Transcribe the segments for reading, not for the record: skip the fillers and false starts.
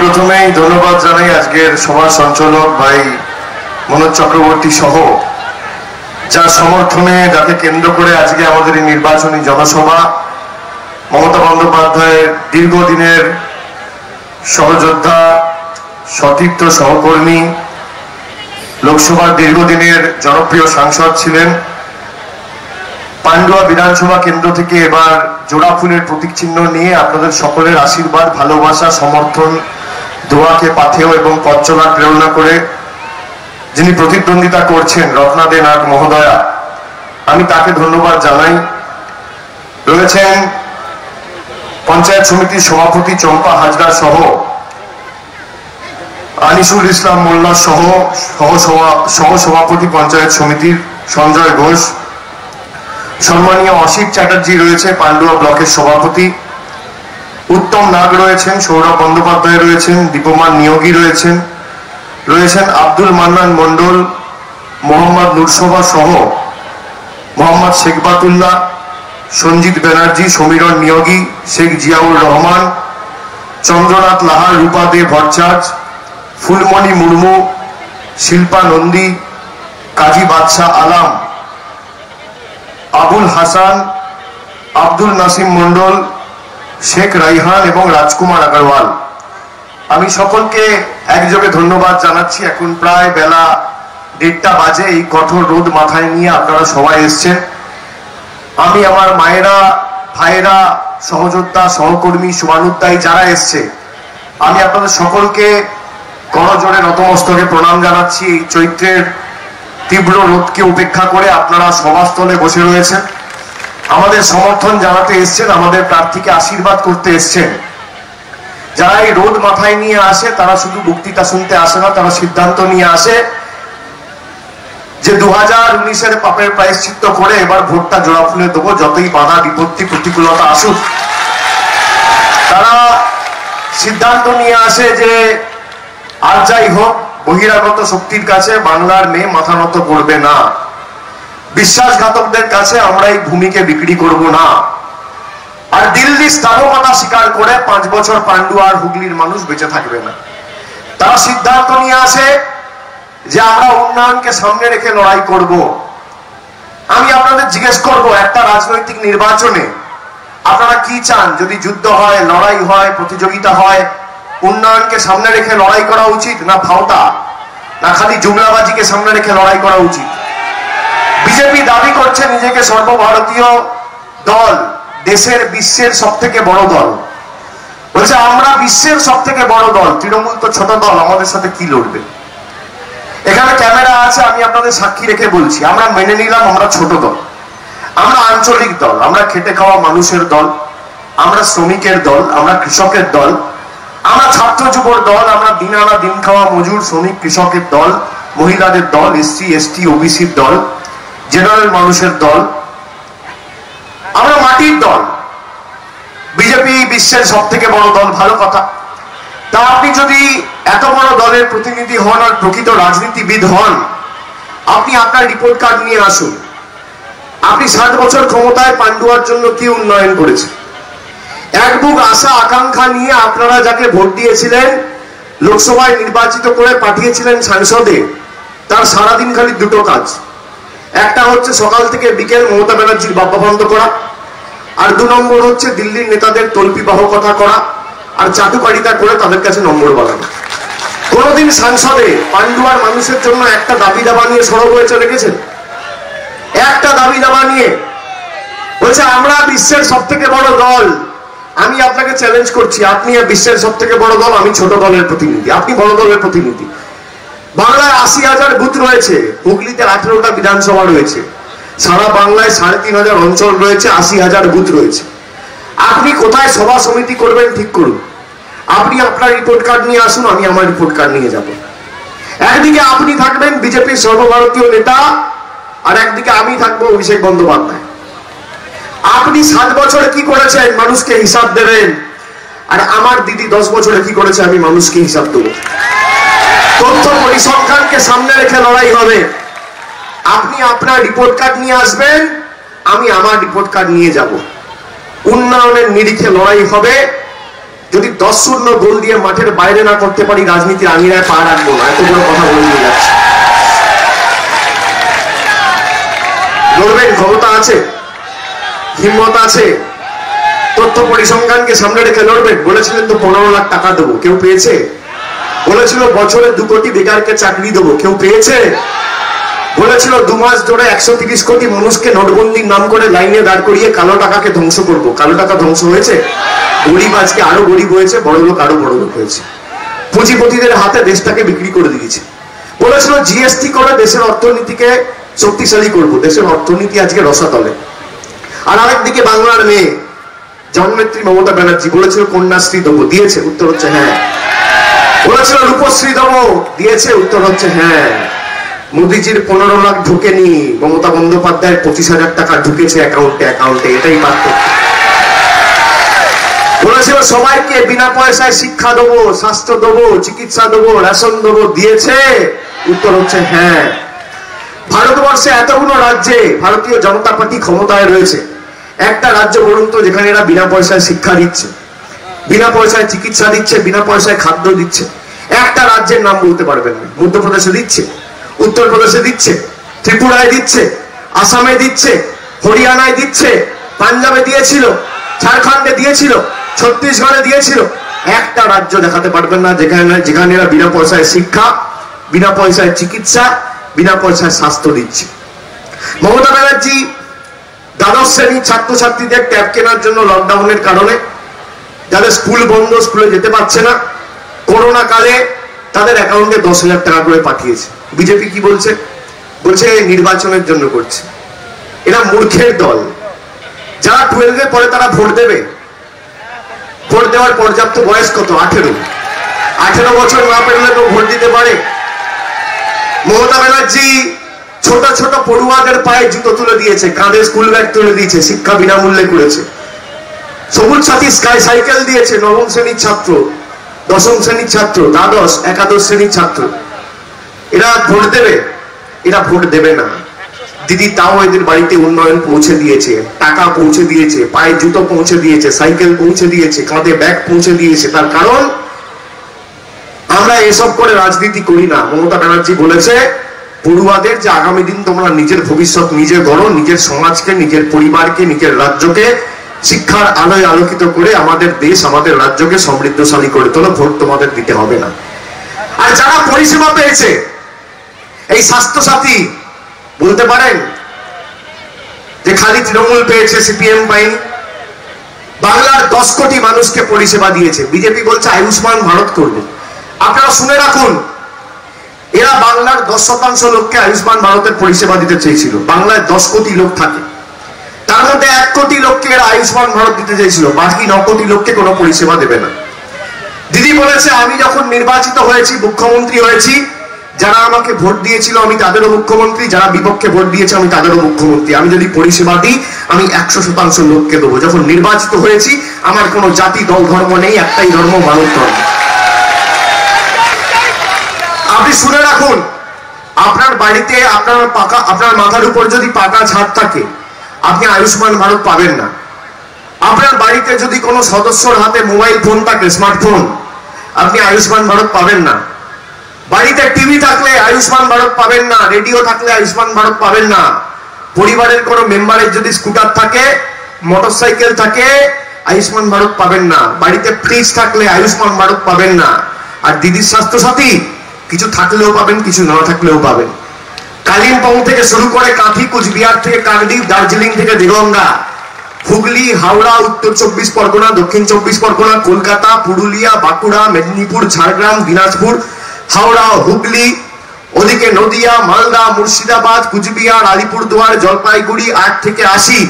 প্রথমেই ধন্যবাদ জানাই আজকের সভা সঞ্চালক ভাই মনোজ চক্রবর্তী সহ, যার সমর্থনে যাকে কেন্দ্র করে আজকে আমাদের এই নির্বাচনী জনসভা, মমতা বন্দ্যোপাধ্যায়ের দীর্ঘদিনের সহযোদ্ধা, সতীর্থ, সহকর্মী, লোকসভার দীর্ঘদিনের জনপ্রিয় সাংসদ ছিলেন। পান্ডুয়া বিধানসভা কেন্দ্র থেকে এবার জোড়া ফুলের প্রতীক চিহ্ন নিয়ে আপনাদের সকলের আশীর্বাদ, ভালোবাসা, সমর্থন, দোয়াকে পাথেয় এবং পথ চলার প্রেরণা করে যিনি প্রতিদ্বন্দ্বিতা করছেন রত্না দে নাগ মহোদয়া, আমি তাকে ধন্যবাদ জানাই। রয়েছেন পঞ্চায়েত সমিতির সভাপতি চম্পা হাজরা সহ, আনিসুল ইসলাম মোল্লা সহ সভাপতি পঞ্চায়েত সমিতির সঞ্জয় ঘোষ, সম্মানীয় অসিত চ্যাটার্জি রয়েছে পান্ডুয়া ব্লকের সভাপতি, উত্তম নাগ রয়েছেন, সৌরভ বন্দ্যোপাধ্যায় রয়েছেন, দীপমান নিয়োগী রয়েছেন, আব্দুল মান্নান মন্ডল, মোহাম্মদ নুরসভা সহ মোহাম্মদ শেখবাতুল্লাহ, সঞ্জিত ব্যানার্জি, সমীরণ নিয়োগী, শেখ জিয়াউর রহমান, চন্দ্রনাথ লাহার, রূপা দে ভট্টাচার্য, ফুলমণি মুর্মু, শিল্পা নন্দী, কাজী বাদশাহ আলাম, আবুল হাসান, আব্দুল নাসিম মন্ডল, শেখ রাইহান এবং রাজকুমার আগরওয়াল। আমি সকলকে একযোগে ধন্যবাদ জানাচ্ছি। এখন প্রায় বেলা 1:30 বাজে। এই কঠোর রোদ মাথায় নিয়ে আপনারা সবাই এসছেন। আমি আমার মায়েরা, ভাইয়েরা, সহযোদ্ধা, সহকর্মী, শুভানুধ্যায়ী যারা এসছে, আমি আপনাদের সকলকে করজোড়ে নতমস্তকে প্রণাম জানাচ্ছি। এই চৈত্রের তীব্র রোদকে উপেক্ষা করে আপনারা সভাস্থলে বসে রয়েছেন, আমাদের সমর্থন জানাতে এসছেন, আমাদের প্রার্থীকে আশীর্বাদ করতে এসছেন। যারা এই রোদ মাথায় নিয়ে আসে তারা শুধু বক্তৃতা শুনতে আসে না, তারা সিদ্ধান্ত নিয়ে আসে যে 2019-এর পাপের প্রায়শ্চিত্ত করে এবার ভোটটা জোড়া ফুলে দেবো, যতই বাধা বিপত্তি প্রতিকূলতা আসুক। তারা সিদ্ধান্ত নিয়ে আসে যে আর যাই হোক, বহিরাগত শক্তির কাছে বাংলার মেয়ে মাথা নত করবে না, বিশ্বাসঘাতকদের কাছে আমরা এই ভূমিকে বিক্রি করব না। আর দিল্লি স্থাবকতা স্বীকার করে 5 বছর পান্ডুয়া আর হুগলির মানুষ বেঁচে থাকবে না। তারা সিদ্ধান্ত নিয়ে আসে যে আমরা উন্নয়নকে সামনে রেখে লড়াই করব। আমি আপনাদের জিজ্ঞেস করব, একটা রাজনৈতিক নির্বাচনে আপনারা কি চান? যদি যুদ্ধ হয়, লড়াই হয়, প্রতিযোগিতা হয়, উন্নয়নকে সামনে রেখে লড়াই করা উচিত, না ভাওতা, না খালি জুমলাবাজিকে সামনে রেখে লড়াই করা উচিত? বিজেপি দাবি করছে নিজেকে সর্বভারতীয় দল, দেশের বিশ্বের সব থেকে বড় দল। বলছে আমরা বিশ্বের সব থেকে বড় দল, তৃণমূল তো ছোট দল, আমাদের সাথে কি লড়বে? এখানে ক্যামেরা আছে, আমি আপনাদের সাক্ষী রেখে বলছি, আমরা মেনে নিলাম আমরা ছোট দল, আমরা আঞ্চলিক দল, আমরা খেটে খাওয়া মানুষের দল, আমরা শ্রমিকের দল, আমরা কৃষকের দল, আমরা ছাত্র যুবর দল, আমরা দিন আনা দিন খাওয়া মজুর শ্রমিক কৃষকের দল, মহিলাদের দল, এসসি এসটি ওবিসির দল, জেনারেল মানুষের দল, আমরা মাটির দল। বিজেপি বিশ্বের সব থেকে বড় দল, ভালো কথা। তা আপনি যদি এত বড় দলের প্রতিনিধি হন আর প্রকৃত রাজনীতিবিদ হন, আপনি আপনার রিপোর্ট কার্ড নিয়ে আসুন। আপনি 7 বছর ক্ষমতায় পান্ডুয়ার জন্য কি উন্নয়ন করেছেন? এক বুক আশা আকাঙ্ক্ষা নিয়ে আপনারা যাকে ভোট দিয়েছিলেন, লোকসভায় নির্বাচিত করে পাঠিয়েছিলেন সংসদে, তার সারাদিন খালি দুটো কাজ। একটা হচ্ছে সকাল থেকে বিকেল মমতা ব্যানার্জির বাপ্পা বন্ধ করা, আর 2 নম্বর হচ্ছে দিল্লির নেতাদের তল্পিবাহকতা করা আর চাটুকারিতা করে তাদের কাছে নম্বর বাড়ানো। কোনদিন সংসদে পান্ডুয়ার মানুষের জন্য একটা দাবি দাবা নিয়ে সরব হয়েছে দেখেছেন? একটা দাবি দাবা নিয়ে বলছে আমরা বিশ্বের সব থেকে বড় দল। আমি আপনাকে চ্যালেঞ্জ করছি, আপনি বিশ্বের সব থেকে বড় দল, আমি ছোট দলের প্রতিনিধি, আপনি বড় দলের প্রতিনিধি। বাংলায় 80,000 বুথ রয়েছে, হুগলিতে 18টা বিধানসভা রয়েছে, সারা বাংলায় 3,500 অঞ্চল রয়েছে, 80,000 বুথ রয়েছে। আপনি কোথায় সভা সমিতি করবেন ঠিক করুন। আপনি আপনার রিপোর্ট কার্ড নিয়ে আসুন, আমি আমার রিপোর্ট কার্ড নিয়ে যাব। একদিকে আপনি থাকবেন বিজেপির সর্বভারতীয় নেতা, আর একদিকে আমি থাকবো অভিষেক বন্দ্যোপাধ্যায়। আপনি 7 বছরে কি করেছেন মানুষকে হিসাব দেবেন, আর আমার দিদি 10 বছরে কি করেছে আমি মানুষকে হিসাব দেবো। তথ্য পরিসংখ্যানকে সামনে রেখে লড়াই হবে। আপনি আপনার রিপোর্ট কার্ড নিয়ে আসবেন, আমি আমার রিপোর্ট কার্ড নিয়ে যাব। উন্নয়নের নিরিখে লড়াই হবে। যদি 10-0 গোল দিয়ে মাঠের বাইরে না করতে পারি, রাজনীতির আঙিনায় পা রাখবো না। এত বড় কথা বলে দিয়ে যাচ্ছে। লড়বেন, ক্ষমতা আছে, হিম্মত আছে, তথ্য পরিসংখ্যানকে সামনে রেখে লড়বেন। বলেছিলেন তো 15 লাখ টাকা দেবো, কেউ পেয়েছে? বলেছিল বছরে 2 কোটি বেকারকে চাকরি দেবো, কেউ পেয়েছে? বলেছিল 2 মাস ধরে 130 কোটি মানুষকে নোটবন্দির নাম করে লাইনে দাঁড় করিয়ে কালো টাকাকে ধ্বংস করব। কালো টাকা ধ্বংস হয়েছে? গরিব আজকে আরো গরিব হয়েছে, বড় লোক আরো বড় লোক হয়েছে। পুঁজিপতিদের হাতে দেশটাকে বিক্রি করে দিয়েছে। বলেছিল জিএসটি করে দেশের অর্থনীতিকে শক্তিশালী করব। দেশের অর্থনীতি আজকে রসাতলে। আর আরেকদিকে বাংলার মেয়ে জননেত্রী মমতা ব্যানার্জি বলেছিল কন্যাশ্রী দেবো, দিয়েছে? উত্তর হচ্ছে হ্যাঁ। বলেছিল রূপশ্রী দেবো, দিয়েছে? উত্তর হচ্ছে হ্যাঁ। মোদিজির 15 লাখ ঢুকেনি, মমতা বন্দ্যোপাধ্যায়ের 25,000 টাকা ঢুকেছে অ্যাকাউন্টে। এটাই পার্থক্য। বলেছিল সবাইকে বিনা পয়সায় শিক্ষা দেবো, স্বাস্থ্য দেবো, চিকিৎসা দেবো, রেশন দেবো, দিয়েছে? উত্তর হচ্ছে হ্যাঁ। ভারতবর্ষে এতগুলো রাজ্যে ভারতীয় জনতা পার্টি ক্ষমতায় রয়েছে, একটা রাজ্য বলুন তো যেখানে এরা বিনা পয়সায় শিক্ষা দিচ্ছে, বিনা পয়সায় চিকিৎসা দিচ্ছে, বিনা পয়সায় খাদ্য দিচ্ছে? একটা রাজ্যের নাম বলতে পারবেন না। মধ্যপ্রদেশে দিচ্ছে, উত্তরপ্রদেশে দিচ্ছে, ত্রিপুরায় দিচ্ছে, আসামে দিচ্ছে, হরিয়ানায় দিচ্ছে, পাঞ্জাবে দিয়েছিল, ঝাড়খণ্ডে দিয়েছিল, ছত্তিশগড়ে দিয়েছিল। একটা রাজ্য দেখাতে পারবেন না যেখানে এরা বিনা পয়সায় শিক্ষা, বিনা পয়সায় চিকিৎসা, বিনা পয়সায় স্বাস্থ্য দিচ্ছে। মমতা ব্যানার্জি দ্বাদশ শ্রেণীর ছাত্রছাত্রীদের ট্যাব কেনার জন্য লকডাউনের কারণে যাদের স্কুল বন্ধ, স্কুলে যেতে পারছে না, করোনা কালে তাদের অ্যাকাউন্টে 10,000 টাকা করে পাঠিয়েছে। বিজেপি কি বলছে? বলছে নির্বাচনের জন্য করছে। এরা মূর্খের দল। যারা 12-এ পরে তারা ভোট দেবে। ভোট দেওয়ার পর্যাপ্ত বয়স কত? 18 বছর না পেরলে তো ভোট দিতে পারে। মমতা ব্যানার্জি ছোট ছোট পড়ুয়াদের পায়ে জুতো তুলে দিয়েছে, কাঁধে স্কুল ব্যাগ তুলে দিয়েছে, শিক্ষা বিনামূল্যে করেছে। সবুজ সাথী স্কাই সাইকেল দিয়েছে 9ম শ্রেণীর ছাত্র, 10ম শ্রেণীর ছাত্র, দ্বাদশ, একাদশ শ্রেণীর ছাত্র। এরা ভোট দেবে? এরা ভোট দেবে না। দিদি তাও এদের বাড়িতে উন্নয়ন পৌঁছে দিয়েছে, টাকা পৌঁছে দিয়েছে, পায়ে জুতো পৌঁছে দিয়েছে, সাইকেল পৌঁছে দিয়েছে, কাঁধে ব্যাগ পৌঁছে দিয়েছে। তার কারণ আমরা এসব করে রাজনীতি করি না। মমতা ব্যানার্জি বলেছে পড়ুয়াদের যে আগামী দিন তোমরা নিজের ভবিষ্যৎ নিজে গড়ো, নিজের সমাজকে, নিজের পরিবারকে, নিজের রাজ্যকে শিক্ষার আলোয় আলোকিত করে আমাদের দেশ, আমাদের রাজ্যকে সমৃদ্ধশালী করে তোলো, ভোট তোমাদের দিতে হবে না। আর যারা পরিষেবা পেয়েছে, এই স্বাস্থ্যসাথী বলতে পারেন যে খালি তৃণমূল পেয়েছে, সিপিএম পায়নি? বাংলার 10 কোটি মানুষকে পরিষেবা দিয়েছে। বিজেপি বলছে আয়ুষ্মান ভারত করবে। আপনারা শুনে রাখুন, এরা বাংলার 10% লোককে আয়ুষ্মান ভারতের পরিষেবা দিতে চেয়েছিল। বাংলায় 10 কোটি লোক থাকে, তার মধ্যে 1 কোটি লোককে এরা আয়ুষ্মান ভারত দিতে চেয়েছিল, বাকি 9 কোটি লোককে কোনো পরিষেবা দেবে না। দিদি বলেছে আমি যখন নির্বাচিত হয়েছি, মুখ্যমন্ত্রী হয়েছি, যারা আমাকে ভোট দিয়েছিল আমি তাদেরও মুখ্যমন্ত্রী, যারা বিপক্ষে ভোট দিয়েছে আমি তাদেরও মুখ্যমন্ত্রী। আমি যদি পরিষেবা দিই আমি 100% লোককে দেবো। যখন নির্বাচিত হয়েছি আমার কোনো জাতি, দল, ধর্ম নেই, একটাই ধর্ম, মানব ধর্ম। আপনি শুনে রাখুন, আপনার বাড়িতে আপনার মাথার উপর যদি পাকা ছাদ থাকে আপনি আয়ুষ্মান ভারত পাবেন না। আপনার বাড়িতে যদি কোনো সদস্যর হাতে মোবাইল ফোন থাকে, স্মার্টফোন, আপনি আয়ুষ্মান ভারত পাবেন না। বাড়িতে টিভি থাকলে আয়ুষ্মান ভারত পাবেন না, রেডিও থাকলে আয়ুষ্মান ভারত পাবেন না। পরিবারের কোনো মেম্বারের যদি স্কুটার থাকে, মোটরসাইকেল থাকে, আয়ুষ্মান ভারত পাবেন না। বাড়িতে ফ্রিজ থাকলে আয়ুষ্মান ভারত পাবেন না। আর দিদির স্বাস্থ্যসাথী কিছু থাকলেও পাবেন, কিছু না থাকলেও পাবেন। কালিম্পং থেকে শুরু করে কাঁথি, কুচবিহার থেকে কাকদ্বীপ, দার্জিলিং থেকে দেগঙ্গা, হুগলি, হাওড়া, উত্তর 24 পরগনা, দক্ষিণ 24 পরগনা, কলকাতা, পুরুলিয়া, বাঁকুড়া, মেদিনীপুর, ঝাড়গ্রাম, দিনাজপুর, হাওড়া, হুগলি, ওদিকে নদিয়া, মালদা, মুর্শিদাবাদ, কুচবিহার, আলিপুরদুয়ার, জলপাইগুড়ি, 8 থেকে 80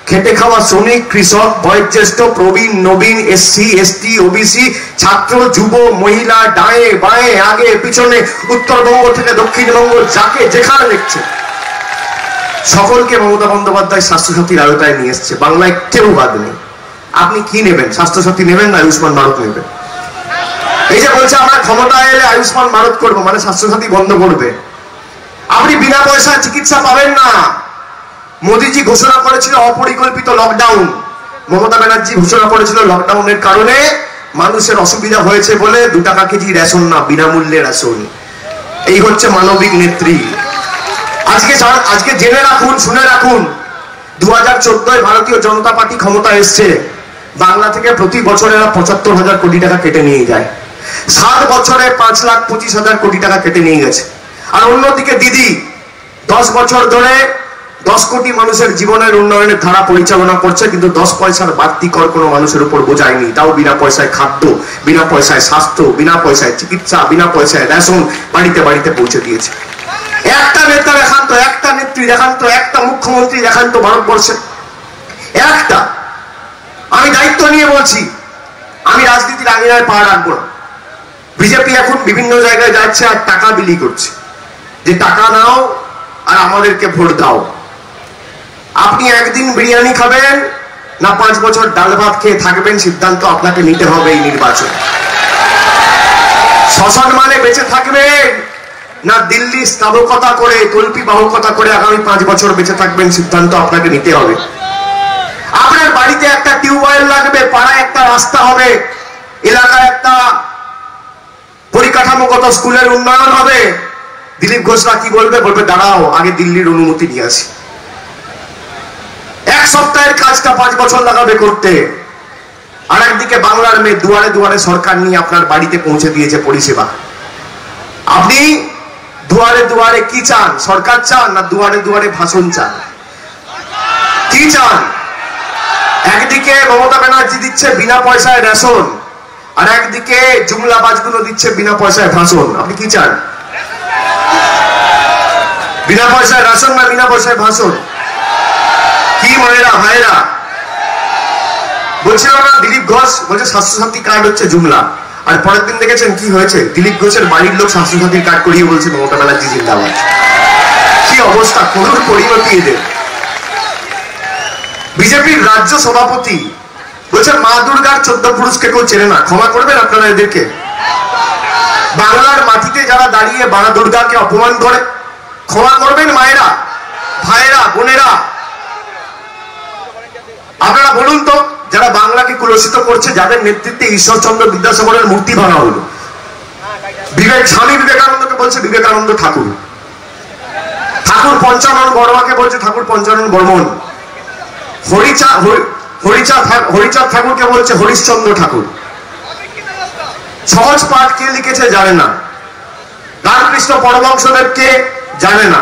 খেটে খাওয়া শ্রমিক, কৃষক, বয়োজ্যেষ্ঠ, প্রবীণ, নবীন, এসসি, এসটি, ওবিসি, ছাত্র, যুব, মহিলা, ডায়ে বাঁয়ে, আগে পিছনে, উত্তরবঙ্গ থেকে দক্ষিণবঙ্গ, যাকে যেখানে দেখছে সকলকে মমতা বন্দ্যোপাধ্যায় স্বাস্থ্যসাথীর আওতায় নিয়ে এসছে। বাংলায় কেউ বাদ নেই। আপনি কি নেবেন? স্বাস্থ্যসাথী নেবেন না আয়ুষ্মান ভারত নেবেন? এই যে বলছে আমরা ক্ষমতায় এলে আয়ুষ্মান ভারত করবো, মানে স্বাস্থ্যসাথী বন্ধ করবে। আপনি বিনা পয়সায় চিকিৎসা পাবেন না। মোদীজি ঘোষণা করেছিল অপরিকল্পিত লকডাউন, মমতা ব্যানার্জি ঘোষণা করেছিল লকডাউনের কারণে মানুষের অসুবিধা হয়েছে বলে 2 টাকা কেজি রেশন না, বিনামূল্যে রেশন। এই হচ্ছে মানবিক নেত্রী। আজকে জেনে রাখুন, শুনে রাখুন, 2014 ভারতীয় জনতা পার্টি ক্ষমতা এসছে, বাংলা থেকে প্রতি বছর এরা 75,000 কোটি টাকা কেটে নিয়ে যায়। 7 বছরে 5,25,000 কোটি টাকা কেটে নিয়ে গেছে। আর অন্যদিকে দিদি 10 বছর ধরে 10 কোটি মানুষের জীবনের উন্নয়নের ধারা পরিচালনা করছে, কিন্তু 10 পয়সার বাড়তি কর কোনো মানুষের উপর বোঝায়নি। তাও বিনা পয়সায় খাদ্য, বিনা পয়সায় স্বাস্থ্য, বিনা পয়সায় চিকিৎসা, বিনা পয়সায় রেশন বাড়িতে বাড়িতে পৌঁছে দিয়েছে। একটা নেতা দেখান তো, একটা নেত্রী দেখান তো, একটা মুখ্যমন্ত্রী দেখান তো ভারতবর্ষে, একটা। আমি দায়িত্ব নিয়ে বলছি, আমি রাজনীতির আঙিনায় পা রাখবো না। বিজেপি এখন বিভিন্ন জায়গায় যাচ্ছে আর টাকা বিলি করছে, যে টাকা নাও আর আমাদেরকে ভোট দাও। আপনি একদিন বিরিয়ানি খাবেন না 5 বছর ডাল ভাত খেয়ে থাকবেন, সিদ্ধান্ত আপনাকে নিতে হবে এই নির্বাচনে। শ্মশান মানে বেঁচে থাকবেন না দিল্লি স্থাবকতা করে, কল্পি বাহকতা করে আগামী 5 বছর বেঁচে থাকবেন, সিদ্ধান্ত আপনাকে নিতে হবে। আপনার বাড়িতে একটা টিউবওয়েল লাগবে, পাড়ায় একটা রাস্তা হবে, এলাকায় একটা পরিকাঠামোগত স্কুলের উন্নয়ন হবে। দিলীপ ঘোষরা কি বলবে? বলবে দাঁড়াও আগে দিল্লির অনুমতি নিয়ে আসি। 1 সপ্তাহের কাজটা 5 বছর লাগাবে করতে। আর একদিকে বাংলার মেয়ে দুয়ারে দুয়ারে সরকার নিয়ে আপনার বাড়িতে পৌঁছে দিয়েছে পরিষেবা। আপনি দুয়ারে দুয়ারে কি চান? সরকার চান না দুয়ারে দুয়ারে ভাষণ চান? কি চান? একদিকে মমতা ব্যানার্জি দিচ্ছে বিনা পয়সায় রেশন, আর একদিকে জুমলাবাজগুলো দিচ্ছে বিনা পয়সায় ভাষণ। আপনি কি চান? বিনা পয়সায় রেশন না বিনা পয়সায় ভাষণ? কি মায়েরা ভাইরা বলছিল না, দিলীপ ঘোষ বলছে স্বাস্থ্যসাথী কার্ড হচ্ছে জুমলা, আর পরের দিন দেখেছেন কি হয়েছে? দিলীপ ঘোষের বাড়ির লোক স্বাস্থ্যসাথীর কার্ড করিয়ে বলছে মমতা ব্যানার্জি জিন্দাবাদ। কি অবস্থা, করুণ পরিণতি এদের। বিজেপির রাজ্য সভাপতি বলছে মা দুর্গার 14 পুরুষকে কেউ চেনে না। ক্ষমা করবেন আপনারা এদেরকে? বাংলার মাটিতে যারা দাঁড়িয়ে মা দুর্গাকে অপমান করে, ক্ষমা করবেন মায়েরা, ভাইয়েরা, বোনেরা? আপনারা বলুন তো, যারা বাংলাকে কুলসিত করছে, যাদের নেতৃত্বে ঈশ্বরচন্দ্র বিদ্যাসাগরের মূর্তি ভাঙা হলো, স্বামী বিবেকানন্দকে বলছে বিবেকানন্দ ঠাকুর, ঠাকুর পঞ্চানন বর্মাকে বলছে ঠাকুর পঞ্চানন বর্মন, হরিচাঁদ ঠাকুরকে বলছে হরিশ্চন্দ্র ঠাকুর। সহজ পাঠ কে লিখেছে জানে না, রামকৃষ্ণ পরমহংসদেবকে জানে না।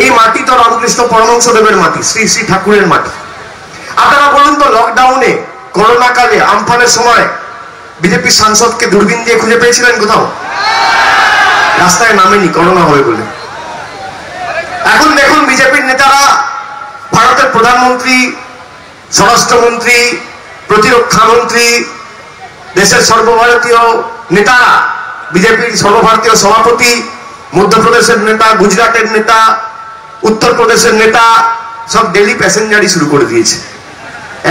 এই মাটি তো রামকৃষ্ণ পরমহংসদেবের মাটি, শ্রী শ্রী ঠাকুরের মাটি। আপনারা বলুন তো, লকডাউনে করোনা কালে আমফানের সময় বিজেপি সাংসদকে দূরবীন দিয়ে খুঁজে পেয়েছিলেন কোথাও? রাস্তায় নামেনি করোনা হবে বলে। এখন দেখুন বিজেপির নেতারা, ভারতের প্রধানমন্ত্রী, স্বরাষ্ট্রমন্ত্রী, প্রতিরক্ষা মন্ত্রী, দেশের সর্বভারতীয় নেতারা, বিজেপির সর্বভারতীয় সভাপতি, মধ্যপ্রদেশের নেতা, গুজরাটের নেতা, উত্তরপ্রদেশের নেতা সব ডেলি প্যাসেঞ্জারই শুরু করে দিয়েছে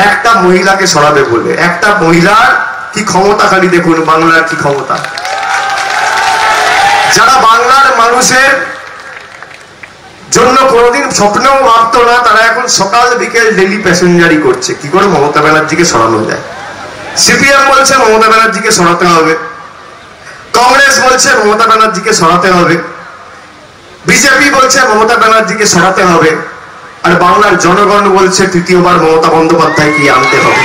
একটা মহিলাকে সরাবে বলে। একটা মহিলার কি ক্ষমতা, খালি দেখুন বাংলার কি ক্ষমতা। যারা বাংলার মানুষের জন্য কোনোদিন স্বপ্নেও ভাবতো না, তারা এখন সকাল বিকেল ডেলি প্যাসেঞ্জারি করছে কি করে মমতা ব্যানার্জিকে সরানো যায়। সিপিএম বলছে মমতা ব্যানার্জিকে সরাতে হবে, কংগ্রেস বলছে মমতা ব্যানার্জিকে সরাতে হবে, বিজেপি বলছে মমতা ব্যানার্জিকে সরাতে হবে, আর বাংলার জনগণ বলছে তৃতীয়বার মমতা বন্দ্যোপাধ্যায়কে আনতে হবে।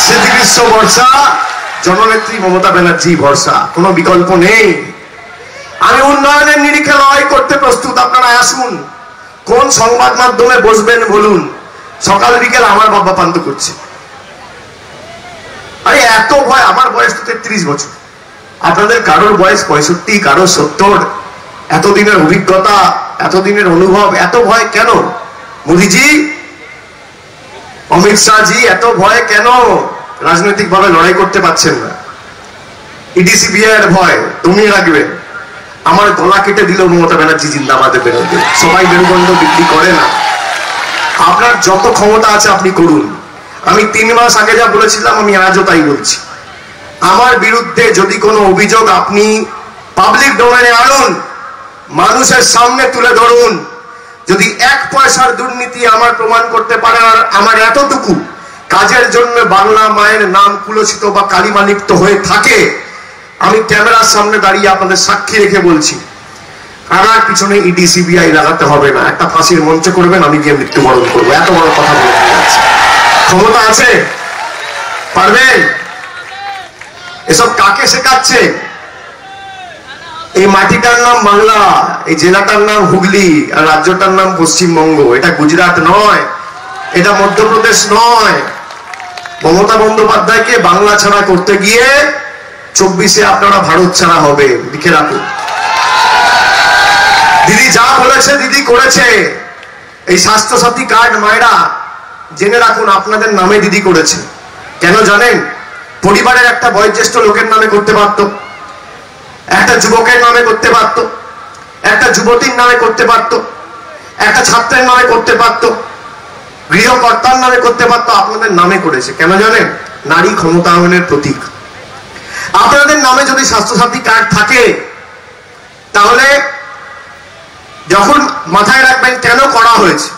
স্মৃতি বিশ্ব ভরসা, জননেত্রী মমতা ব্যানার্জি ভরসা, কোনো বিকল্প নেই। আমি উন্নয়নের নিরিখে লড়াই করতে প্রস্তুত, আপনারা আসুন। কোন সংবাদ মাধ্যমে বসবেন বলুন? সকাল বিকেল আমার বাবা পান্ত করছে। আরে এত ভয়, আমার বয়স তো 33 বছর, আপনাদের কারোর বয়স 65, কারোর 70। এতদিনের অভিজ্ঞতা, এতদিনের অনুভব, এত ভয় কেন? মোদীজি, অমিত শাহজি, এত ভয় কেন? রাজনৈতিক ভাবে লড়াই করতে পারছেন না। ইডিসিবিআই এর ভয় দমিয়ে রাখবেন। আমার গলা কেটে দিল মমতা ব্যানার্জি জিন্দাবাদে বেরোবে। সবাই মেরুদণ্ড বিক্রি করে না। আপনার যত ক্ষমতা আছে আপনি করুন। আমি 3 মাস আগে যা বলেছিলাম আমি আজও তাই বলছি। আমার বিরুদ্ধে যদি কোনো অভিযোগ আপনি পাবলিক ডোমেনে আনুন, মানুষের সামনে তুলে ধরুন। যদি 1 পয়সার দুর্নীতি আমার প্রমাণ করতে পারেন, আর আমার এতটুকু কাজের জন্য বাংলা মায়ের নাম কুলসিত বা কালিমালিপ্ত হয়ে থাকে, আমি ক্যামেরার সামনে দাঁড়িয়ে আপনাদের সাক্ষী রেখে বলছি, কারার পিছনে ইডি সিবিআই লাগাতে হবে না, একটা ফাঁসির মঞ্চ করবেন, আমি গিয়ে মৃত্যুবরণ করবো। এত বড় কথা বলে যাচ্ছে। ক্ষমতা আছে? পারবেন? এসব কাকে শেখাচ্ছে? এই মাটিটার নাম বাংলা, এই জেলাটার নাম হুগলি, আর রাজ্যটার নাম পশ্চিমবঙ্গ। এটা গুজরাট নয়, এটা মধ্যপ্রদেশ নয়। মমতা বন্দ্যোপাধ্যায়কে বাংলা ছাড়া করতে গিয়ে 24-এ আপনারা ভারত ছাড়া হবে, লিখে রাখুন। দিদি যা বলেছে দিদি করেছে। এই স্বাস্থ্যসাথী কার্ড মায়েরা জেনে রাখুন, আপনাদের নামে দিদি করেছে। কেন জানেন? পরিবারের একটা বয়োজ্যেষ্ঠ লোকের নামে করতে পারত, একটা যুবকের নামে করতে পারত, একটা যুবতীর নামে করতে পারত, একটা ছাত্রের নামে করতে পারত, গৃহকর্তার নামে করতে পারত। আপনাদের নামে করেছে। কেন জানেন? নারী ক্ষমতায়নের প্রতীক। আপনাদের নামে যদি স্বাস্থ্যসাথী কার্ড থাকে, তাহলে যখন মাথায় রাখবেন কেন করা হয়েছে।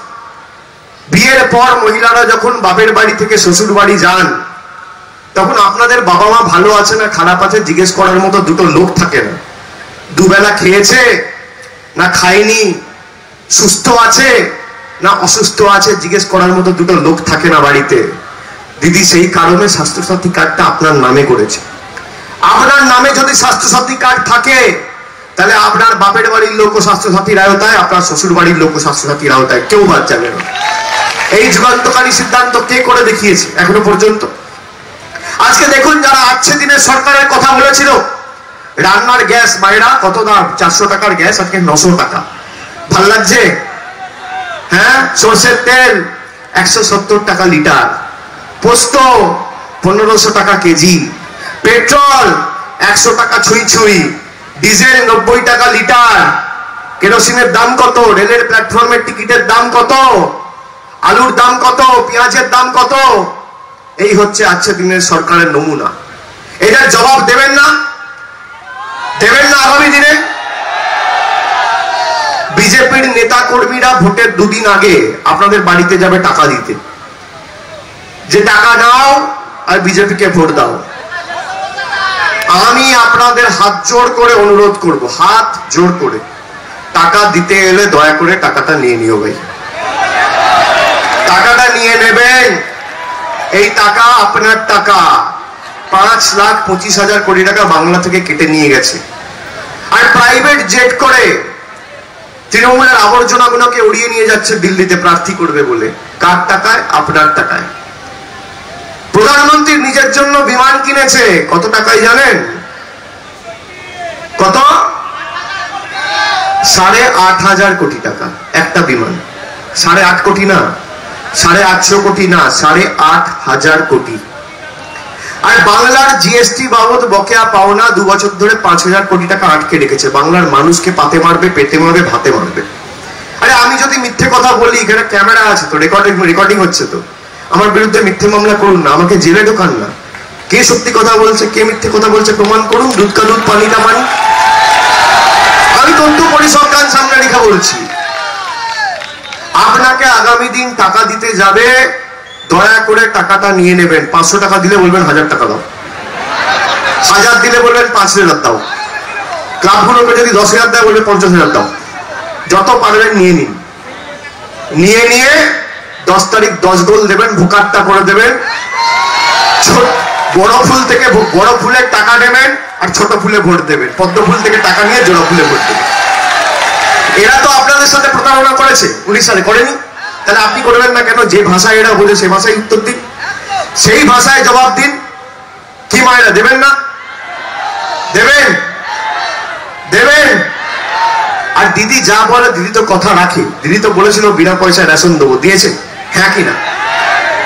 বিয়ের পর মহিলারা যখন বাপের বাড়ি থেকে শ্বশুর বাড়ি যান, তখন আপনাদের বাবা মা ভালো আছে না খারাপ আছে জিজ্ঞেস করার মতো দুটো লোক থাকে না। দুবেলা খেয়েছে না খায়নি, সুস্থ আছে না অসুস্থ আছে জিজ্ঞেস করার মতো দুটো লোক থাকে না বাড়িতে। দিদি সেই কারণে স্বাস্থ্যসাথী কার্ডটা আপনার নামে করেছে। আপনার নামে যদি স্বাস্থ্যসাথী কার্ড থাকে, তাহলে আপনার বাপের বাড়ির লোক স্বাস্থ্যসাথীর আওতায়, আপনার শ্বশুর বাড়ির লোক স্বাস্থ্যসাথীর আওতায়, কেউ বাদ যাবে না। এই যুগান্তকারী সিদ্ধান্ত কে করে দেখিয়েছে এখনো পর্যন্ত? আজকে দেখুন, যারা 8 দিনের সরকারের কথা বলেছিল, রান্নার গ্যাস মায়েরা কত দাম? 400 টাকার গ্যাস আজকে 900 টাকা। ভাল লাগছে? হ্যাঁ, সরষের তেল 170 টাকা লিটার, পোস্ত 1500 টাকা কেজি, পেট্রোল 100 টাকা ছুঁই ছুঁই, ডিজেল 90 টাকা লিটার, কেরোসিনের দাম কত, রেলের প্ল্যাটফর্মের টিকিটের দাম কত, আলুর দাম কত, পেঁয়াজের দাম কত। এই হচ্ছে 8 দিনের সরকারের নমুনা। এটার জবাব দেবেন না? দেবেন না আগামী দিনে? বিজেপির নেতা কর্মীরা ভোটের 2 দিন আগে আপনাদের বাড়িতে যাবে টাকা দিতে, যে টাকা নাও আর বিজেপিকে ভোট দাও। আমি আপনাদের হাত জোড় করে অনুরোধ করব, হাত জোড় করে, টাকা দিতে এলে দয়া করে টাকাটা নিয়ে নিও ভাই। টাকাটা নিয়ে নেবেন। এই টাকা আপনার টাকা। 5,25,000 কোটি টাকা বাংলা থেকে কেটে নিয়ে গেছে। আর প্রাইভেট জেট করে তৃণমূলের আবর্জনাগুলোকে উড়িয়ে নিয়ে যাচ্ছে দিল্লিতে প্রার্থী করবে বলে। কার টাকায়? আপনার টাকায়। প্রধানমন্ত্রী নিজের জন্য বিমান কিনেছে, কত টাকায় জানেন? কত? 8,500 কোটি টাকা একটা বিমান। 8.5 কোটি না, 850 কোটি না, 8,500 কোটি। আর বাংলার জিএসটি বাবদ বকেয়া পাওনা 2 বছর ধরে 5,000 কোটি টাকা আটকে রেখেছে। বাংলার মানুষকে পাতে মারবে, পেটে মারবে, ভাতে মারবে। আরে আমি যদি মিথ্যে কথা বলি, এখানে ক্যামেরা আছে তো, রেকর্ডিং হচ্ছে তো, আমার বিরুদ্ধে মিথ্যে মামলা করুন না, আমাকে জেলে ঢোকান না। কে সত্যি কথা বলছে কে মিথ্যে কথা বলছে প্রমাণ করুন। দুধ কা দুধ পানি কা পানি। আমি তথ্য পরিসংখ্যান সামনে রেখে বলছি, আপনাকে আগামী দিন টাকা দিতে যাবে, দয়া করে টাকাটা নিয়ে নেবেন। 500 টাকা দিলে বলবেন 1000 টাকা দাও, 1000 দিলে বলবেন 5,000 দাও, ক্লাবগুলোকে যদি 10,000 দেয় বলবেন 50,000 দাও। যত পারবেন নিয়ে নিন। নিয়ে 10 তারিখ 10 গোল দেবেন, ভোকারটা করে দেবেন। বড় ফুল থেকে বড় ফুলের টাকা নেবেন আর ছোট ফুলে ভোট দেবেন। পদ্ম ফুল থেকে টাকা নিয়ে জোড়া ফুলে ভোট দেবেন। এরা তো আপনাদের সাথে প্রতারণা করেছে, উড়িষ্যাতে করেনি? তাহলে আপনি করবেন না কেন? যে ভাষায় এরা বলে সে ভাষায় উত্তর দিন, সেই ভাষায় জবাব দিন। কি মায়েরা দেবেন না? দেবেন? দেবেন? আর দিদি যা বলে দিদি তো কথা রাখে। দিদি তো বলেছিল বিনা পয়সায় রেশন দেবো, দিয়েছে? হ্যাঁ কি না?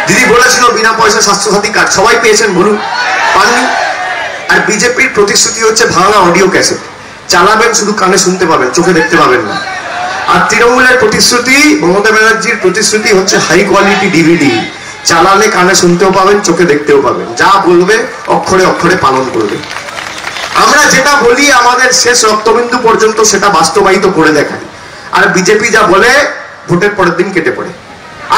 দিদি বলেছিল বিনা পয়সা স্বাস্থ্যসাথী কার্ড, সবাই পেয়েছেন বলুন? পাননি। আর বিজেপির প্রতিশ্রুতি হচ্ছে ভাঙা অডিও ক্যাসেট, চালাবেন শুধু কানে শুনতে পাবেন, চোখে দেখতে পাবেন না। আর তৃণমূলের প্রতিশ্রুতি, মমতা ব্যানার্জির প্রতিশ্রুতি হচ্ছে হাই কোয়ালিটি ডিভিডি, চালালে কানে শুনতেও পাবেন, চোখে দেখতেও পাবেন। যা বলবে অক্ষরে অক্ষরে পালন করবে। আমরা যেটা বলি আমাদের শেষ রক্তবিন্দু পর্যন্ত সেটা বাস্তবায়িত করে দেখাই। আর বিজেপি যা বলে ভোটের পরের দিন কেটে পড়ে,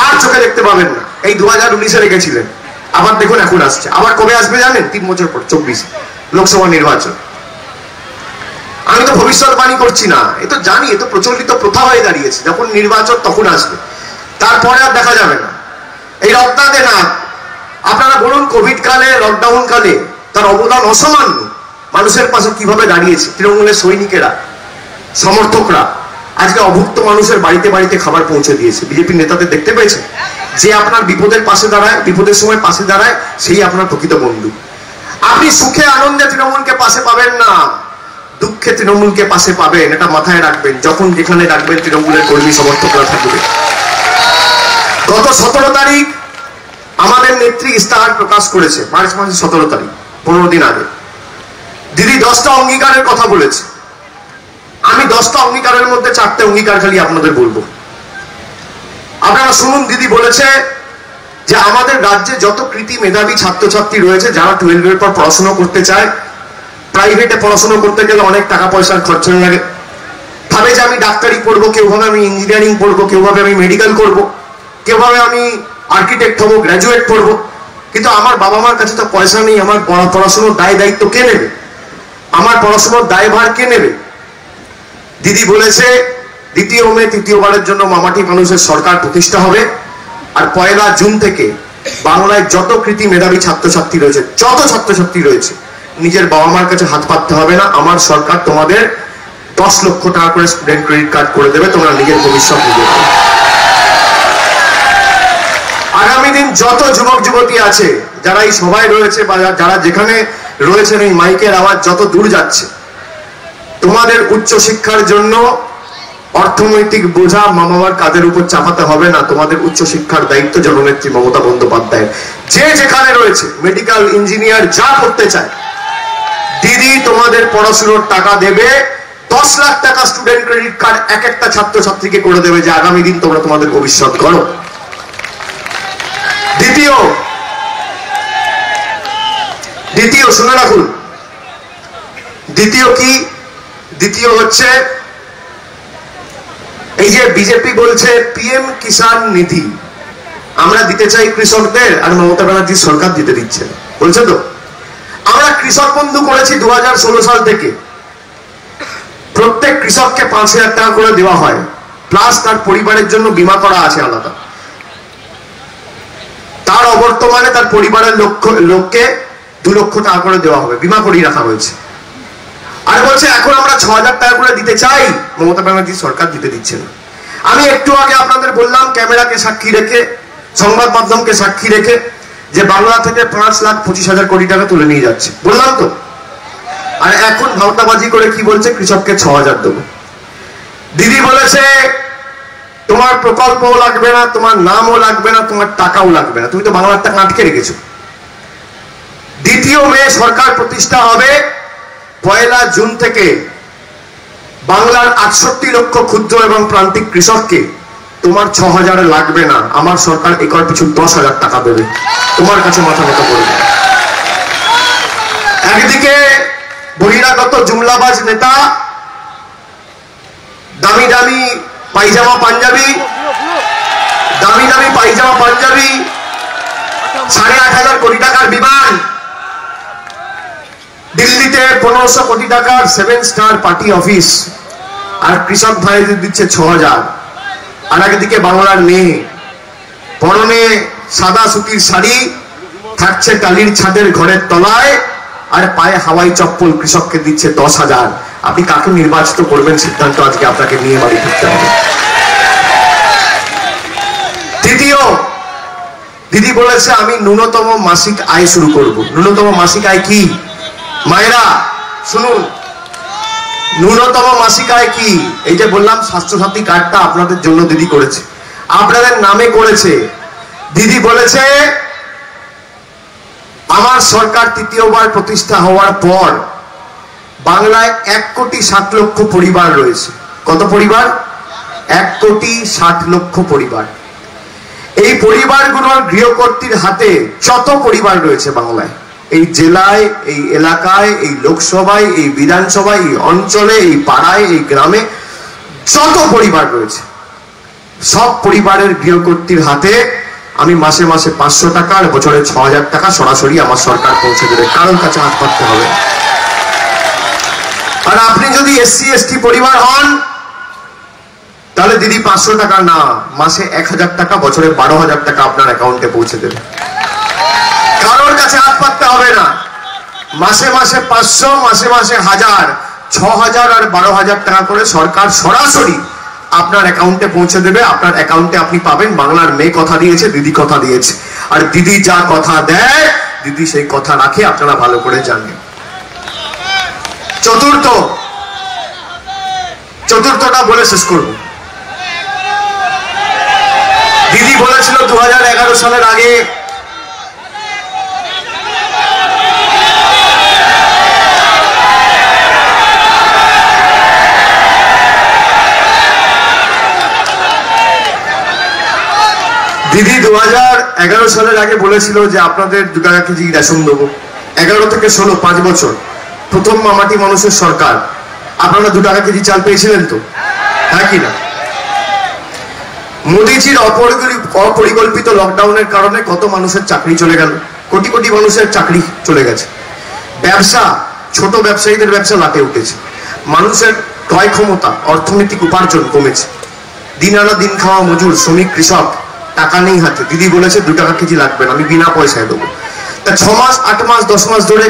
আর চোখে দেখতে পাবেন না। এই 2019-এ রেখেছিলেন, আবার দেখুন এখন আসছে, আবার কবে আসবে জানেন? 3 বছর পর 24 লোকসভা নির্বাচন। আমি তো ভবিষ্যৎবাণী করছি না, এ তো জানি, এ তো প্রচলিত প্রথা হয়ে দাঁড়িয়েছে, যখন নির্বাচন তখন আসবে, তারপরে আর দেখা যাবে না। এই রত্নাতে না, আপনারা বলুন কোভিড কালে, লকডাউন কালে তার অবদান অসামান্য। মানুষের পাশে কিভাবে দাঁড়িয়েছে তৃণমূলের সৈনিকেরা, সমর্থকরা। আজকে অভুক্ত মানুষের বাড়িতে বাড়িতে খাবার পৌঁছে দিয়েছে। বিজেপি নেতাদের দেখতে পেয়েছে, যে আপনার বিপদের পাশে দাঁড়ায়, বিপদের সময় পাশে দাঁড়ায়, সেই আপনার প্রকৃত বন্ধু। আপনি সুখে আনন্দে তৃণমূলকে পাশে পাবেন না, দুঃখে তৃণমূলকে পাশে পাবেন, এটা মাথায় রাখবেন। যখন যেখানে রাখবেন তৃণমূলের কর্মী সমর্থকরা থাকবে। গত 17 তারিখ আমাদের নেত্রী ইস্তাহার প্রকাশ করেছে, মার্চ মাসের 17 তারিখ, 15 দিন আগে। দিদি 10টা অঙ্গীকারের কথা বলেছে। আমি 10টা অঙ্গীকারের মধ্যে 4টে অঙ্গীকার খালি আপনাদের বলবো, আপনারা শুনুন। দিদি বলেছে যে আমাদের রাজ্যে যত কৃতি মেধাবী ছাত্রছাত্রী রয়েছে, যারা 12-এর পর পড়াশোনা করতে চায়, প্রাইভেটে পড়াশোনা করতে গেলে অনেক টাকা পয়সার খরচা লাগে, ভাবে যে আমি ডাক্তারি পড়বো, কেউ ভাবে আমি ইঞ্জিনিয়ারিং পড়বো, কেউ ভাবে আমি মেডিকেল করবো, কেউ ভাবে আমি আর্কিটেক্ট হবো, গ্র্যাজুয়েট পড়বো। কিন্তু আমার বাবা মার কাছে তো পয়সা নেই, আমার পড়াশোনার দায়িত্ব কে নেবে? আমার পড়াশোনার দায়ভার কে নেবে? দিদি বলেছে 2 মে তৃতীয়বারের জন্য মামাটি মানুষের সরকার প্রতিষ্ঠা হবে। আর 1 জুন থেকে বাংলায় যত কৃতি মেধাবী ছাত্রছাত্রী রয়েছে, যত ছাত্রছাত্রী রয়েছে, নিজের বাবা মার কাছে হাত পাততে হবে না। আমার সরকার তোমাদের 10 লক্ষ টাকা করে স্টুডেন্ট ক্রেডিট কার্ড করে দেবে, তোমরা নিজের ভবিষ্যৎ নিজে। আগামী দিন যত যুবক যুবতী আছে, যারা এই সভায় রয়েছে বা যারা যেখানে রয়েছেন, এই মাইকের আওয়াজ যত দূর যাচ্ছে, তোমাদের উচ্চ শিক্ষার জন্য অর্থনৈতিক বোঝা মা বাবার কাঁধের উপর চাপাতে হবে না। তোমাদের উচ্চ শিক্ষার দায়িত্ব জননেত্রী মমতা বন্দ্যোপাধ্যায়। যে যেখানে রয়েছে, মেডিকেল, ইঞ্জিনিয়ার যা করতে চায়, দিদি তোমাদের পড়াশোনার টাকা দেবে। 10 লাখ টাকা স্টুডেন্ট ক্রেডিট কার্ড এক একটা ছাত্রছাত্রীকে করে দেবে, যে আগামী দিন তোমরা তোমাদের ভবিষ্যৎ করো। দ্বিতীয় শুনে রাখুন, দ্বিতীয় কি? দ্বিতীয় হচ্ছে এই যে বিজেপি বলছে পিএম কিষাণ নিধি আমরা দিতে চাই কৃষকদের, আর মমতা ব্যানার্জির সরকার দিতে দিচ্ছে, বলছে তো। আমরা কৃষক বন্ধু করেছি 2016 সাল থেকে। প্রত্যেক কৃষককে 5,000 টাকা করে দেওয়া হয়, প্লাস তার পরিবারের জন্য বীমা করা আছে আলাদা। তার অবর্তমানে তার পরিবারের লোককে 2 লক্ষ টাকা করে দেওয়া হবে, বীমা করিয়ে রাখা হয়েছে। আর বলছে এখন আমরা 6,000 টাকা করে দিতে চাই, মমতা ব্যানার্জি সরকার দিতে দিচ্ছে না। আমি একটু আগে আপনাদের বললাম, ক্যামেরাকে সাক্ষী রেখে, সংবাদ মাধ্যমকে সাক্ষী রেখে, যে বাংলা থেকে 5,25,000 কোটি টাকা তুলে নিয়ে যাচ্ছে, বললাম তো। আর এখন ভাওতাবাজি করে কি বলছে? কৃষককে 6,000 দেবো। দিদি বলেছে তোমার প্রকল্পও লাগবে না, তোমার নামও লাগবে না, তোমার টাকাও লাগবে না, তুমি তো বাংলার টাকা আটকে রেখেছো। 2 মে সরকার প্রতিষ্ঠা হবে। 1 জুন থেকে বাংলার 68 লক্ষ ক্ষুদ্র এবং প্রান্তিক কৃষককে তোমার 6,000 লাগবে না, আমার সরকার একর পিছু 10,000 টাকা দেবে, তোমার কাছে মাথা নত করবে। একদিকে বহিরাগত জুমলাবাজ নেতা, দামি দামি পায়জামা পাঞ্জাবি, 8,500 কোটি টাকার বিমান, দিল্লিতে 1500 কোটি টাকার 7 স্টার পার্টি অফিস, আর কৃষক ভাইদের দিচ্ছে 6,000। আর একদিকে বাংলার মেয়ে, পরনে সাদা সুতির শাড়ি, থাকছে টালির ছাদের ঘরের তলায়, আর পায়ে হাওয়াই চপ্পল, কৃষককে দিচ্ছে 10,000। আপনি কাকে নির্বাচিত করবেন, সিদ্ধান্ত আজকে আপনাকে নিয়ে বাড়ি ফিরতে হবে। তৃতীয়, দিদি বলেছে আমি ন্যূনতম মাসিক আয় শুরু করব। ন্যূনতম মাসিক আয় কি? মায়েরা শুনুন, ন্যূনতম মাসিক আয় কি? এই যে বললাম স্বাস্থ্যসাথী কার্ডটা আপনাদের জন্য দিদি করেছে, আপনাদের নামে করেছে। দিদি বলেছে আমার সরকার তৃতীয়বার প্রতিষ্ঠা হওয়ার পর বাংলায় 1,60,00,000 পরিবার রয়েছে। কত পরিবার? 1,60,00,000 পরিবার। এই পরিবারগুলোর গৃহকর্ত্রীর হাতে যত পরিবার রয়েছে বাংলায়, এই জেলায়, এই এলাকায়, এই লোকসভায়, এই বিধানসভায়, এই অঞ্চলে, এই পাড়ায়, এই গ্রামে যত পরিবার রয়েছে, সব পরিবারের গৃহকর্ত্রীর হাতে আমি মাসে মাসে 500 টাকা আর বছরে 6000 টাকা সরাসরি আমার সরকার পৌঁছে দেবে, কারোর কাছে হাত পাততে হবে। আর আপনি যদি এসসি এসটি পরিবার হন তাহলে দিদি 500 টাকা না, মাসে 1000 টাকা, বছরে 12,000 টাকা আপনার অ্যাকাউন্টে পৌঁছে দেবে, কারোর কাছে হাত পাততে হবে না। মাসে মাসে 500, মাসে মাসে 1000, 6000 আর 12,000 টাকা করে সরকার সরাসরি আপনার অ্যাকাউন্টে পৌঁছে দেবে। আপনার অ্যাকাউন্টে আপনি পাবেন বাংলার মেয়ে কথা দিয়েছে, দিদি কথা দিয়েছে, আর দিদি যা কথা দেয় দিদি সেই কথা রাখে, আপনারা ভালো করে জানেন। চতুর্থটা বলে শেষ করব। দিদি বলেছিল 2011 সালের আগে দিদি 2011 সালের আগে বলেছিল যে আপনাদের 2 টাকা কেজি রেশন দেবো। 11 থেকে 16, 5 বছর প্রথম মামাটি মানুষের সরকার, আপনারা 2 টাকা কেজি চাল পেয়েছিলেন তো, হ্যাঁ কি না? মোদিজির অপরিকল্পিত লকডাউনের কারণে কত মানুষের চাকরি চলে গেল, কোটি কোটি মানুষের চাকরি চলে গেছে। ব্যবসা, ছোট ব্যবসায়ীদের ব্যবসা লাটে উঠেছে, মানুষের ক্রয় ক্ষমতা, অর্থনৈতিক উপার্জন কমেছে। দিন আনা দিন খাওয়া মজুর, শ্রমিক, কৃষক টাকা নেই হাতে। দিদি বলেছে 2 টাকা কেজি লাগবে না, আমি বিনা পয়সায় দেবো। তা 6 মাস, 8 মাস, 10 মাস ধরে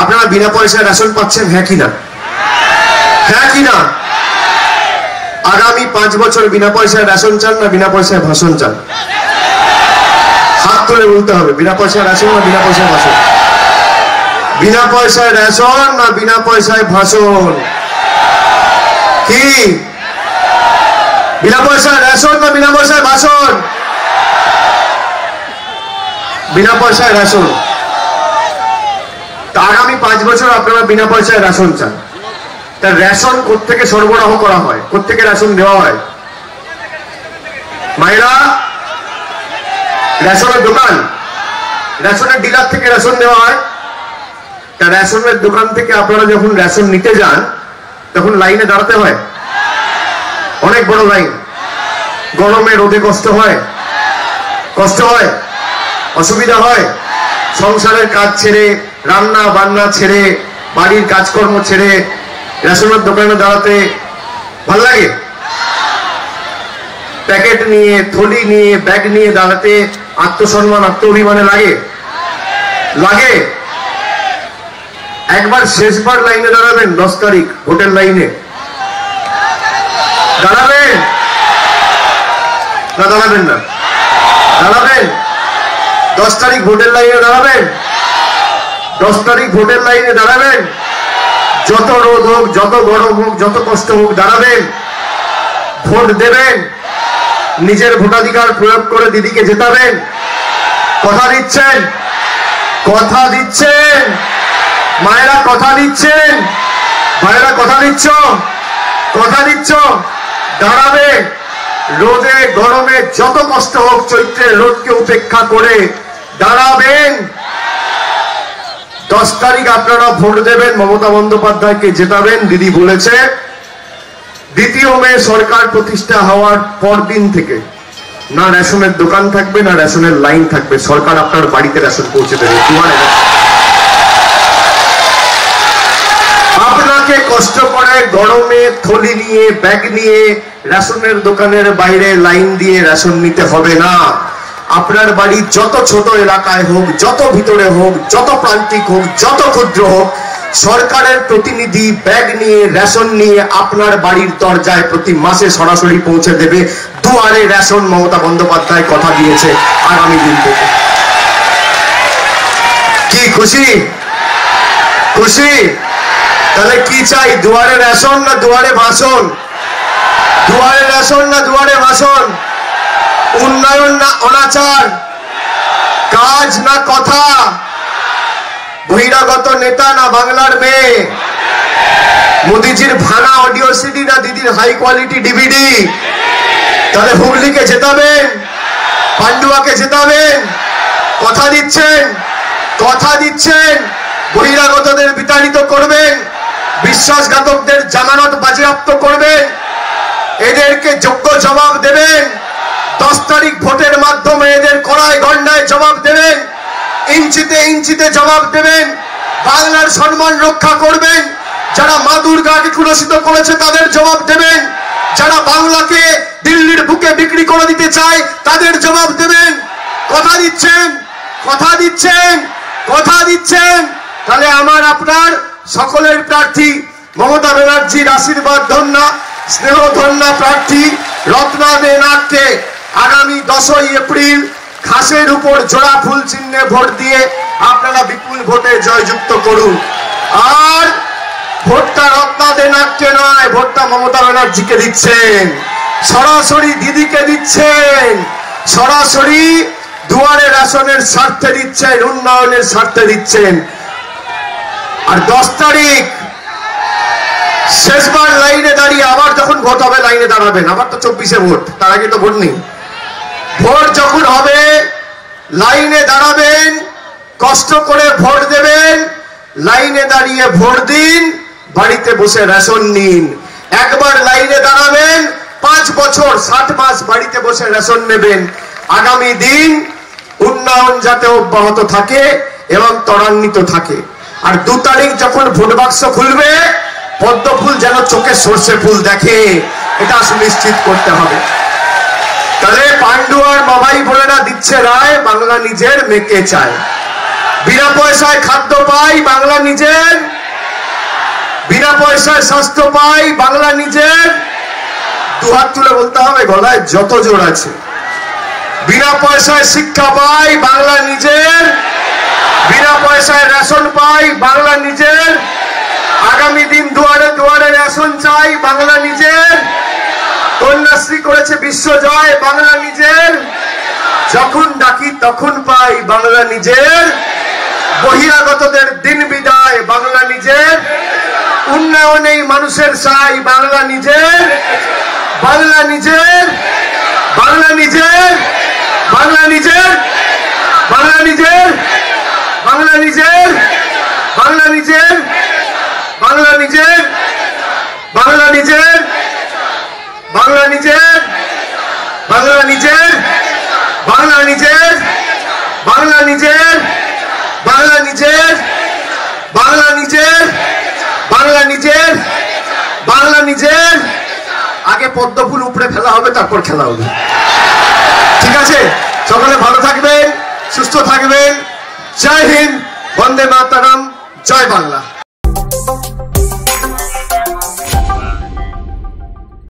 আপনারা বিনা পয়সায় রেশন পাচ্ছেন, হ্যাঁ কি না? হ্যাঁ কি না? আগামী 5 বছর বিনা পয়সায় রেশন চান না বিনা পয়সায় ভাষণ চান? হাত তুলে বলতে হবে, বিনা পয়সায় রেশন না বিনা পয়সায় ভাষণ? বিনা পয়সায় রেশন না বিনা পয়সায় ভাষণ? কি বিনা পয়সায় রেশন না বিনা পয়সায় ভাষণ? বিনা পয়সায় রেশন। আগামী 5 বছর আপনারা বিনা পয়সায় রেশন চান। তা রেশন কোত্থেকে সরবরাহ করা হয়, কোত্থেকে রেশন দেওয়া হয়? মায়েরা, রেশনের দোকান, রেশনের ডিলার থেকে রেশন দেওয়া হয়। তা রেশনের দোকান থেকে আপনারা যখন রেশন নিতে যান তখন লাইনে দাঁড়াতে হয়, অনেক বড় লাইন। গরমে রোদে কষ্ট হয়, অসুবিধা হয়। সংসারের কাজ ছেড়ে, রান্না বান্না ছেড়ে, বাড়ির কাজকর্ম ছেড়ে রেশনের দোকানে দাঁড়াতে ভাল লাগে? প্যাকেট নিয়ে, থলি নিয়ে, ব্যাগ নিয়ে দাঁড়াতে আত্মসম্মান, আত্ম অভিমানে লাগে। একবার শেষবার লাইনে দাঁড়াবেন, 10 তারিখ ভোটের লাইনে দাঁড়াবেন না? দাঁড়াবেন না? দাঁড়াবেন? 10 তারিখ ভোটের লাইনে দাঁড়াবেন? 10 তারিখ ভোটের লাইনে দাঁড়াবেন? যত রোদ হোক, যত গরম হোক, যত কষ্ট হোক, দাঁড়াবেন, ভোট দেবেন, নিজের ভোটাধিকার প্রয়োগ করে দিদিকে জেতাবেন। কথা দিচ্ছেন? কথা দিচ্ছেন? মায়েরা কথা দিচ্ছেন? ভাইয়েরা কথা দিচ্ছ? কথা দিচ্ছ? দাঁড়াবে, রোদে গরমে যত কষ্ট হোক, চৈত্রের রোদকে উপেক্ষা করে দাঁড়াবেন। 10 তারিখ আপনারা ভোট দেবেন, মমতা বন্দ্যোপাধ্যায়কে জেতাবেন। দিদি বলেছে 2 মে সরকার প্রতিষ্ঠা হওয়ার পরদিন থেকে না রেশনের দোকান থাকবে, না রেশনের লাইন থাকবে, সরকার আপনার বাড়িতে রেশন পৌঁছে দেবে। আপনাকে কষ্ট করে গরমে থলি নিয়ে, ব্যাগ নিয়ে রেশনের দোকানের বাইরে লাইন দিয়ে রেশন নিতে হবে না। আপনার বাড়ি যত ছোট এলাকায় হোক, যত ভিতরে হোক, যত প্রান্তিক হোক, যত ক্ষুদ্র হোক, সরকারের প্রতিনিধি ব্যাগ নিয়ে, রেশন নিয়ে আপনার বাড়ির দরজায় প্রতি মাসে সরাসরি পৌঁছে দেবে। দুয়ারে রেশন মমতা বন্দ্যোপাধ্যায় কথা দিয়েছে আগামী দিন থেকে। কি খুশি? খুশি? তাহলে কি চাই? দুয়ারে রেশন না দুয়ারে ভাষণ? দুয়ারে রেশন না দুয়ারে ভাষণ? উন্নয়ন না অনাচার? কাজ না কথা? বহিরাগত নেতা না বাংলার মেয়ে? মোদিজির ভাঙা অডিও সিডি না দিদির হাই কোয়ালিটি ডিভিডি? তাহলে হুগলিকে জেতাবেন, পান্ডুয়াকে জেতাবেন। কথা দিচ্ছেন? কথা দিচ্ছেন? বহিরাগতদের বিতাড়িত করবেন, বিশ্বাসঘাতকদের জামানত বাজেয়াপ্ত করবেন, এদেরকে যোগ্য জবাব দেবেন। 10 তারিখ ভোটের মাধ্যমে এদের কড়াই গন্ডায় জবাব দেবেন, ইঞ্চিতে ইঞ্চিতে জবাব দেবেন, বাংলার সম্মান রক্ষা করবেন। যারা মা দুর্গাকে কুলসিত করেছে তাদের জবাব দেবেন, যারা বাংলাকে দিল্লির বুকে বিক্রি করে দিতে চায় তাদের জবাব দেবেন। কথা দিচ্ছেন, কথা দিচ্ছেন, কথা দিচ্ছেন। তাহলে আমার আপনার সকলের প্রার্থী মমতা ব্যানার্জির আশীর্বাদ ধন্যা স্নেহ ধন্যা প্রার্থী রত্না দে নাগকে আগামী 10ই এপ্রিল ঘাসের উপর জোড়া ফুল চিহ্নে ভোট দিয়ে আপনারা বিপুল ভোটে জয়যুক্ত করুন। আর ভোটটা রত্না দে নাগকে নয়, ভোটটা মমতা ব্যানার্জিকে দিচ্ছেন, সরাসরি দিদিকে দিচ্ছেন, সরাসরি দুয়ারে রেশনের স্বার্থে দিচ্ছেন, উন্নয়নের স্বার্থে দিচ্ছেন। আর 10 তারিখ শেষবার লাইনে দাঁড়িয়ে আবার যখন ভোট হবে লাইনে দাঁড়াবেন। আবার তো 24-এ ভোট, তার আগে তো ভোট নেই। ভোট যখন হবে লাইনে দাঁড়াবেন, কষ্ট করে ভোট দেবেন, লাইনে দাঁড়িয়ে ভোট দিন, বাড়িতে বসে রেশন নিন। একবার লাইনে দাঁড়াবেন, 5 বছর 60 মাস বাড়িতে বসে রেশন নেবেন। আগামী দিন উন্নয়ন যাতে অব্যাহত থাকে এবং ত্বরান্বিত থাকে। আর 2 তারিখ যখন ভোট বাক্স খুলবে পদ্ম ফুল যেন চোখে সর্ষে ফুল দেখে, এটা সুনিশ্চিত করতে হবে। তাহলে পান্ডুয়ার বাবাই বোনেরা দিচ্ছে রায়, বাংলা নিজের মেয়েকে চায়। বিনা পয়সায় খাদ্য পাই, বাংলা নিজের। বিনা পয়সায় স্বাস্থ্য পাই, বাংলা নিজের। 2 হাত তুলে বলতে হবে, গলায় যত জোর আছে। বিনা পয়সায় শিক্ষা পাই, বাংলা নিজের। বিনা পয়সায় রেশন পাই, বাংলা নিজের। আগামী দিন দুয়ারে দুয়ারে রেশন চাই, বাংলা নিজের। কন্যাশ্রী করেছে বিশ্বজয়, বাংলা নিজের। যখন ডাকি তখন পাই, বাংলা নিজের। বহিরাগতদের দিন বিদায়, বাংলা নিজের। উন্নয়নেই মানুষের চাই, বাংলা নিজের। বাংলা নিজের, বাংলা নিজের, বাংলা নিজের, বাংলা নিজের, বাংলা নিজের, বাংলা নিজের, বাংলা নিজের, বাংলা নিজের, বাংলা নিজের, বাংলা নিজের, বাংলা নিজের, বাংলা নিজের, বাংলা নিজের, বাংলা নিজের, বাংলা নিজের, বাংলা নিজের। আগে পদ্ম ফুল উপরে ফেলা হবে, তারপর খেলা হবে। ঠিক আছে, সকলে ভালো থাকবেন, সুস্থ থাকবেন। জয় হিন্দ, বন্দে মাতরম, জয় বাংলা।